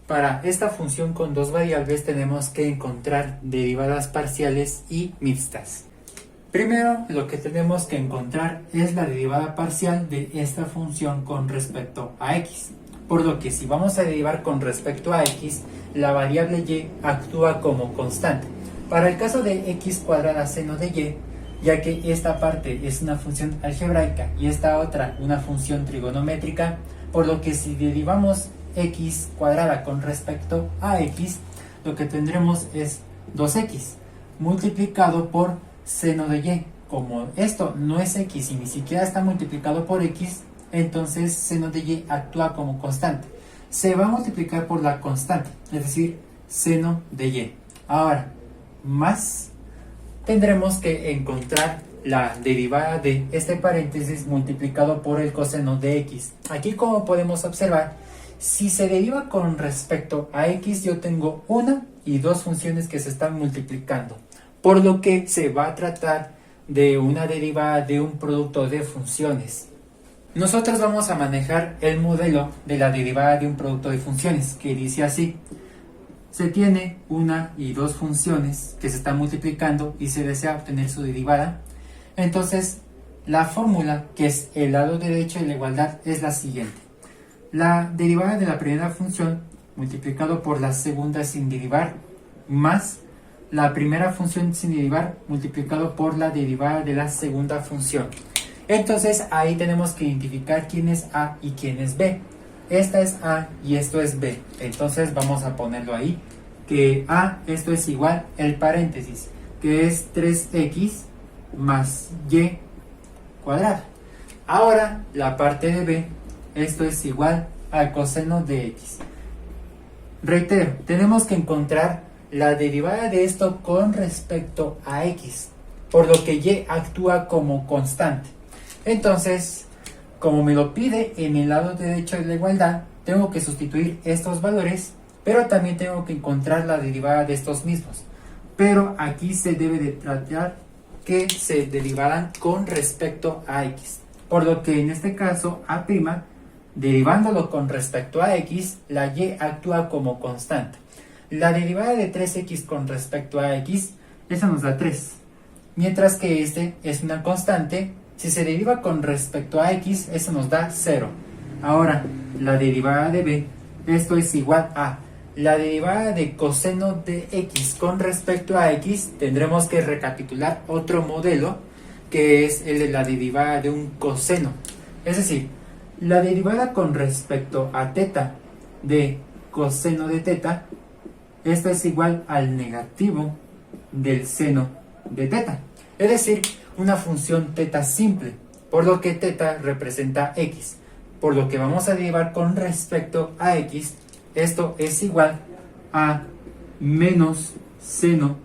Para esta función con dos variables tenemos que encontrar derivadas parciales y mixtas. Primero, lo que tenemos que encontrar es la derivada parcial de esta función con respecto a x. Por lo que si vamos a derivar con respecto a x, la variable y actúa como constante. Para el caso de x cuadrada seno de y, ya que esta parte es una función algebraica y esta otra una función trigonométrica, por lo que si derivamos x cuadrada con respecto a x, lo que tendremos es 2x multiplicado por seno de y. Como esto no es x y ni siquiera está multiplicado por x, entonces seno de y actúa como constante. Se va a multiplicar por la constante, es decir, seno de y. Ahora, más tendremos que encontrar la derivada de este paréntesis multiplicado por el coseno de x. Aquí, como podemos observar, si se deriva con respecto a x, yo tengo una y dos funciones que se están multiplicando, por lo que se va a tratar de una derivada de un producto de funciones. Nosotros vamos a manejar el modelo de la derivada de un producto de funciones, que dice así: se tiene una y dos funciones que se están multiplicando y se desea obtener su derivada. Entonces, la fórmula, que es el lado derecho de la igualdad, es la siguiente: la derivada de la primera función multiplicado por la segunda sin derivar, más la primera función sin derivar multiplicado por la derivada de la segunda función. Entonces ahí tenemos que identificar quién es A y quién es B. Esta es A y esto es B. Entonces vamos a ponerlo ahí, que A, esto es igual, el paréntesis, que es 3x más y cuadrada. Ahora la parte de B, esto es igual al coseno de x. Reitero, tenemos que encontrar la derivada de esto con respecto a x, por lo que y actúa como constante. Entonces, como me lo pide en el lado derecho de la igualdad, tengo que sustituir estos valores, pero también tengo que encontrar la derivada de estos mismos. Pero aquí se debe de tratar que se derivaran con respecto a x, por lo que en este caso a', derivándolo con respecto a x, la y actúa como constante. La derivada de 3x con respecto a x, esa nos da 3, mientras que este es una constante. Si se deriva con respecto a x, eso nos da 0. Ahora, la derivada de b, esto es igual a la derivada de coseno de x con respecto a x. Tendremos que recapitular otro modelo, que es el de la derivada de un coseno. Es decir, la derivada con respecto a teta de coseno de teta, esto es igual al negativo del seno de teta. Es decir, una función teta simple, por lo que teta representa x, por lo que vamos a derivar con respecto a x. Esto es igual a menos seno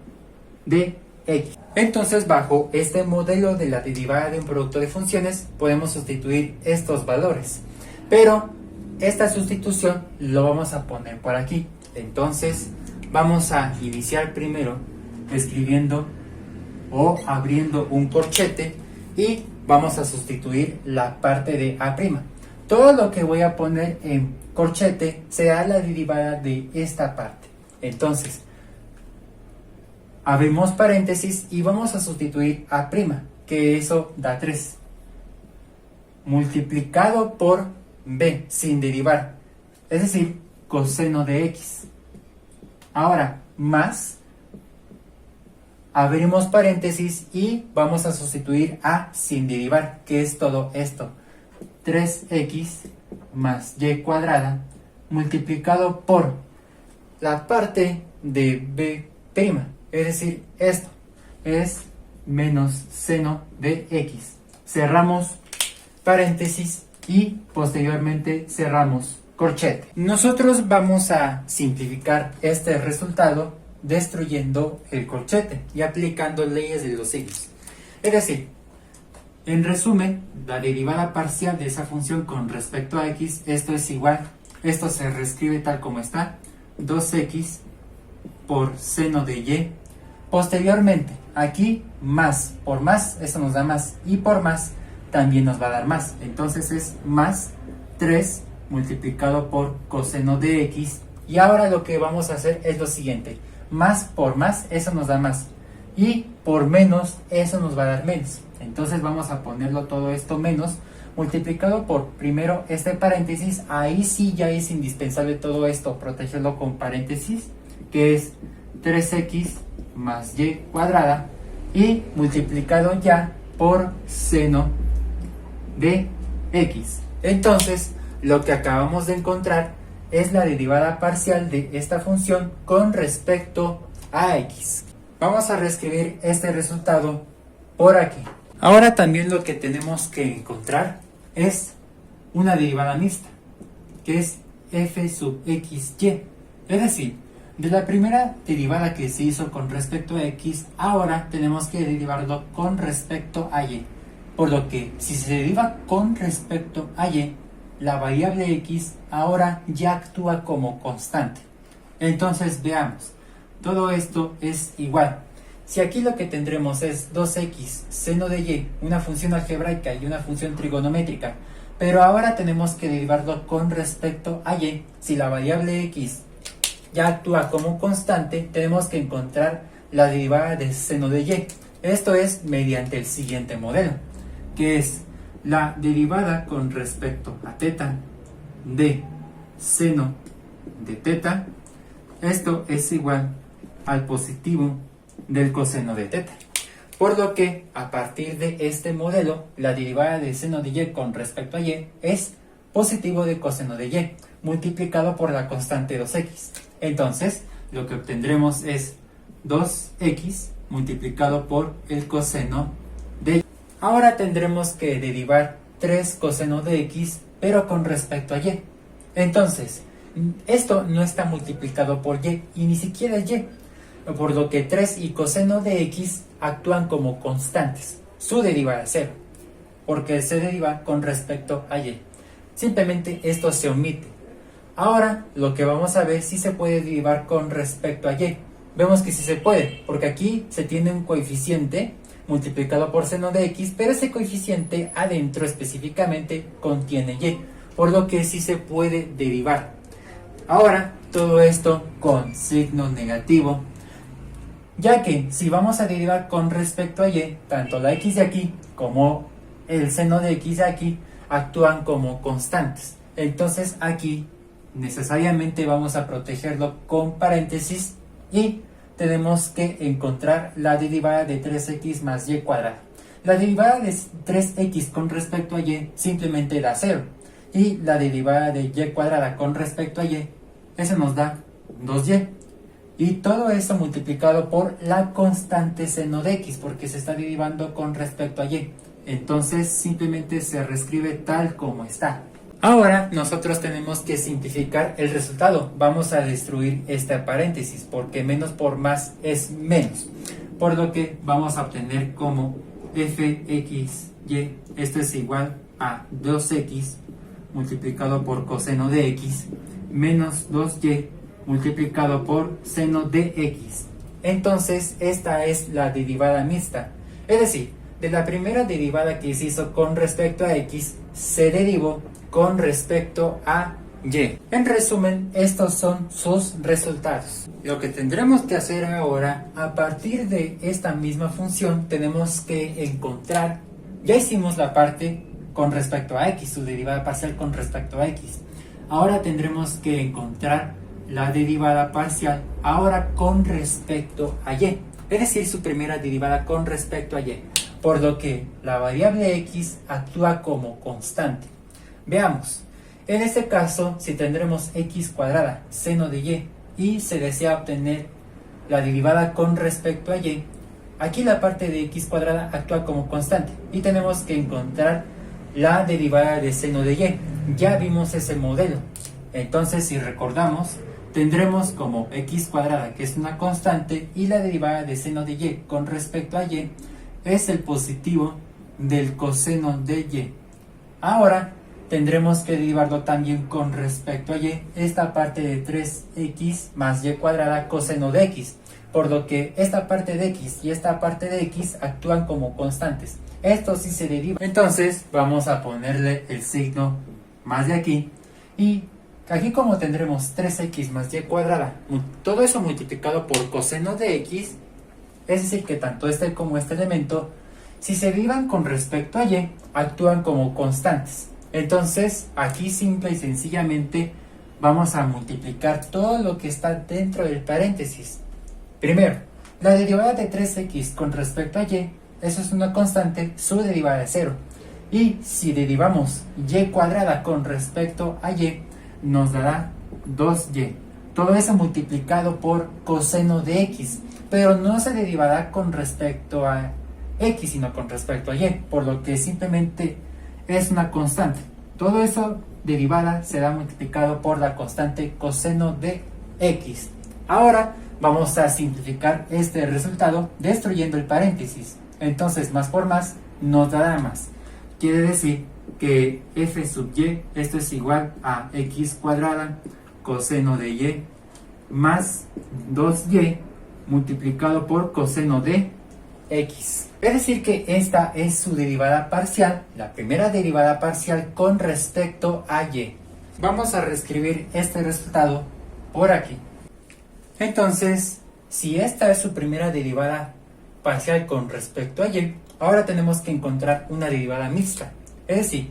de x. Entonces, bajo este modelo de la derivada de un producto de funciones, podemos sustituir estos valores, pero esta sustitución lo vamos a poner por aquí. Entonces, vamos a iniciar primero escribiendo o abriendo un corchete y vamos a sustituir la parte de a'. Todo lo que voy a poner en corchete será la derivada de esta parte. Entonces, abrimos paréntesis y vamos a sustituir a', que eso da 3, multiplicado por b sin derivar, es decir, coseno de x. Ahora, más, abrimos paréntesis y vamos a sustituir a sin derivar, que es todo esto: 3x más y cuadrada multiplicado por la parte de b', es decir, esto es menos seno de x. Cerramos paréntesis y posteriormente cerramos corchete. Nosotros vamos a simplificar este resultado destruyendo el corchete y aplicando leyes de los signos. Es decir, en resumen, la derivada parcial de esa función con respecto a x, esto es igual, esto se reescribe tal como está, 2x por seno de y. Posteriormente, aquí más por más, eso nos da más, y por más también nos va a dar más. Entonces es más 3 multiplicado por coseno de x Y ahora lo que vamos a hacer es lo siguiente. Más por más, eso nos da más. Y por menos, eso nos va a dar menos. Entonces vamos a ponerlo todo esto menos, multiplicado por primero este paréntesis. Ahí sí ya es indispensable todo esto, protegerlo con paréntesis, que es 3x más y cuadrada. Y multiplicado ya por seno de x. Entonces, lo que acabamos de encontrar es la derivada parcial de esta función con respecto a x. Vamos a reescribir este resultado por aquí. Ahora también lo que tenemos que encontrar es una derivada mixta, que es f sub xy. Es decir, de la primera derivada que se hizo con respecto a x, ahora tenemos que derivarlo con respecto a y. Por lo que si se deriva con respecto a y, la variable x ahora ya actúa como constante. Entonces veamos, todo esto es igual. Si aquí lo que tendremos es 2x seno de y, una función algebraica y una función trigonométrica, pero ahora tenemos que derivarlo con respecto a y. Si la variable x ya actúa como constante, tenemos que encontrar la derivada de seno de y. Esto es mediante el siguiente modelo, que es la derivada con respecto a teta de seno de teta. Esto es igual al positivo del coseno de teta. Por lo que a partir de este modelo, la derivada de seno de y con respecto a y es positivo de coseno de y multiplicado por la constante 2x. Entonces, lo que obtendremos es 2x multiplicado por el coseno de y. Ahora tendremos que derivar 3 coseno de x, pero con respecto a y. Entonces, esto no está multiplicado por y ni siquiera y, por lo que 3 y coseno de x actúan como constantes. Su derivada es 0, porque se deriva con respecto a y. Simplemente esto se omite. Ahora lo que vamos a ver si se puede derivar con respecto a y. Vemos que sí se puede, porque aquí se tiene un coeficiente multiplicado por seno de x, pero ese coeficiente adentro específicamente contiene y, por lo que sí se puede derivar. Ahora todo esto con signo negativo, ya que si vamos a derivar con respecto a y, tanto la x de aquí como el seno de x de aquí actúan como constantes. Entonces aquí necesariamente vamos a protegerlo con paréntesis y tenemos que encontrar la derivada de 3x más y cuadrada. La derivada de 3x con respecto a y simplemente da 0. Y la derivada de y cuadrada con respecto a y, eso nos da 2y. Y todo esto multiplicado por la constante seno de x, porque se está derivando con respecto a y. Entonces simplemente se reescribe tal como está. Ahora nosotros tenemos que simplificar el resultado. Vamos a destruir este paréntesis porque menos por más es menos. Por lo que vamos a obtener como fxy, esto es igual a 2x multiplicado por coseno de x menos 2y multiplicado por seno de x. Entonces esta es la derivada mixta. Es decir, de la primera derivada que se hizo con respecto a x, se derivó con respecto a y. En resumen, estos son sus resultados. Lo que tendremos que hacer ahora, a partir de esta misma función, tenemos que encontrar, ya hicimos la parte con respecto a x, su derivada parcial con respecto a x. Ahora tendremos que encontrar la derivada parcial ahora con respecto a y, es decir, su primera derivada con respecto a y, por lo que la variable x actúa como constante. Veamos, en este caso, si tendremos x cuadrada seno de y se desea obtener la derivada con respecto a y, aquí la parte de x cuadrada actúa como constante y tenemos que encontrar la derivada de seno de y. Ya vimos ese modelo, entonces si recordamos, tendremos como x cuadrada, que es una constante, y la derivada de seno de y con respecto a y es el positivo del coseno de y. Ahora tendremos que derivarlo también con respecto a y, esta parte de 3x más y cuadrada coseno de x, por lo que esta parte de x y esta parte de x actúan como constantes. Esto sí se deriva. Entonces vamos a ponerle el signo más de aquí y Aquí como tendremos 3x más y cuadrada, todo eso multiplicado por coseno de x, es decir que tanto este como este elemento, si se derivan con respecto a y, actúan como constantes. Entonces aquí simple y sencillamente vamos a multiplicar todo lo que está dentro del paréntesis. Primero, la derivada de 3x con respecto a y, eso es una constante, su derivada es 0. Y si derivamos y cuadrada con respecto a y, nos dará 2y. Todo eso multiplicado por coseno de x, pero no se derivará con respecto a x, sino con respecto a y, por lo que simplemente es una constante. Todo eso derivada será multiplicado por la constante coseno de x. Ahora vamos a simplificar este resultado destruyendo el paréntesis. Entonces más por más nos dará más. Quiere decir que f sub y, esto es igual a x cuadrada coseno de y más 2y multiplicado por coseno de x. Es decir que esta es su derivada parcial, la primera derivada parcial con respecto a y. Vamos a reescribir este resultado por aquí. Entonces, si esta es su primera derivada parcial con respecto a y, ahora tenemos que encontrar una derivada mixta. Es decir,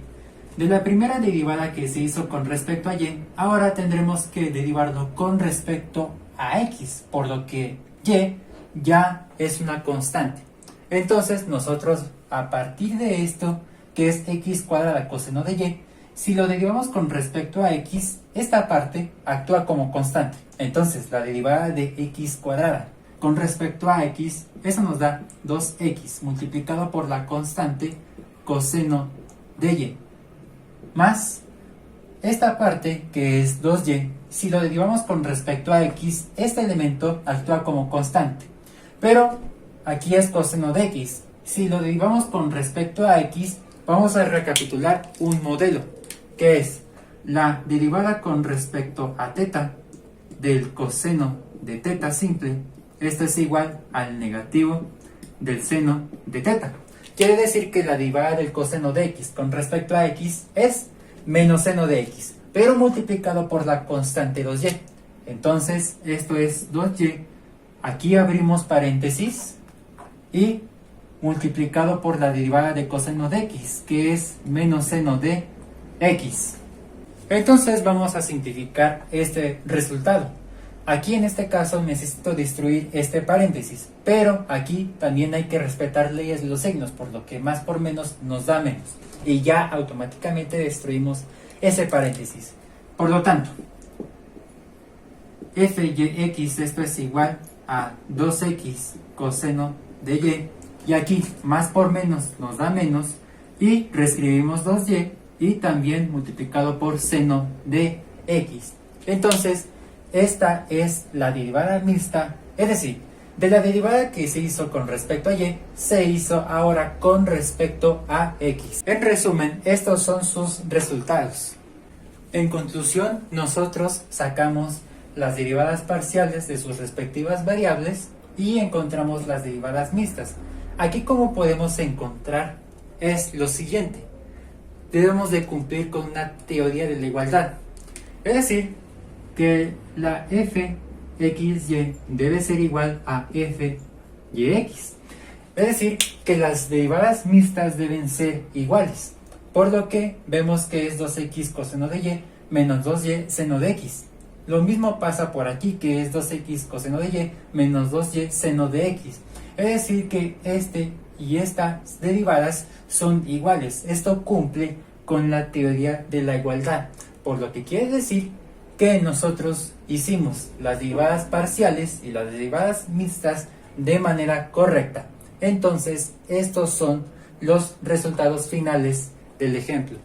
de la primera derivada que se hizo con respecto a y, ahora tendremos que derivarlo con respecto a x, por lo que y ya es una constante. Entonces nosotros a partir de esto, que es x cuadrada coseno de y, si lo derivamos con respecto a x, esta parte actúa como constante. Entonces la derivada de x cuadrada con respecto a x, eso nos da 2x multiplicado por la constante coseno de y, más esta parte que es 2y, si lo derivamos con respecto a x, este elemento actúa como constante. Pero aquí es coseno de x. Si lo derivamos con respecto a x, vamos a recapitular un modelo, que es la derivada con respecto a teta del coseno de teta simple. Esto es igual al negativo del seno de teta. Quiere decir que la derivada del coseno de x con respecto a x es menos seno de x, pero multiplicado por la constante 2y. Entonces, esto es 2y. Aquí abrimos paréntesis y multiplicado por la derivada de coseno de x, que es menos seno de x. Entonces vamos a simplificar este resultado. Aquí en este caso necesito destruir este paréntesis, pero aquí también hay que respetar leyes de los signos, por lo que más por menos nos da menos. Y ya automáticamente destruimos ese paréntesis. Por lo tanto, f(y)x, esto es igual a 2x coseno de y, y aquí más por menos nos da menos, y reescribimos 2y y también multiplicado por seno de x. Entonces, esta es la derivada mixta, es decir, de la derivada que se hizo con respecto a y, se hizo ahora con respecto a x. En resumen, estos son sus resultados. En conclusión, nosotros sacamos las derivadas parciales de sus respectivas variables y encontramos las derivadas mixtas. Aquí como podemos encontrar es lo siguiente. Debemos de cumplir con una teoría de la igualdad. Es decir, que la f(x)y debe ser igual a f(y)x. Es decir, que las derivadas mixtas deben ser iguales. Por lo que vemos que es 2x coseno de y menos 2y seno de x. Lo mismo pasa por aquí, que es 2x coseno de y menos 2y seno de x. Es decir, que este y estas derivadas son iguales. Esto cumple con la teoría de la igualdad. Por lo que quiere decir que nosotros hicimos las derivadas parciales y las derivadas mixtas de manera correcta. Entonces, estos son los resultados finales del ejemplo.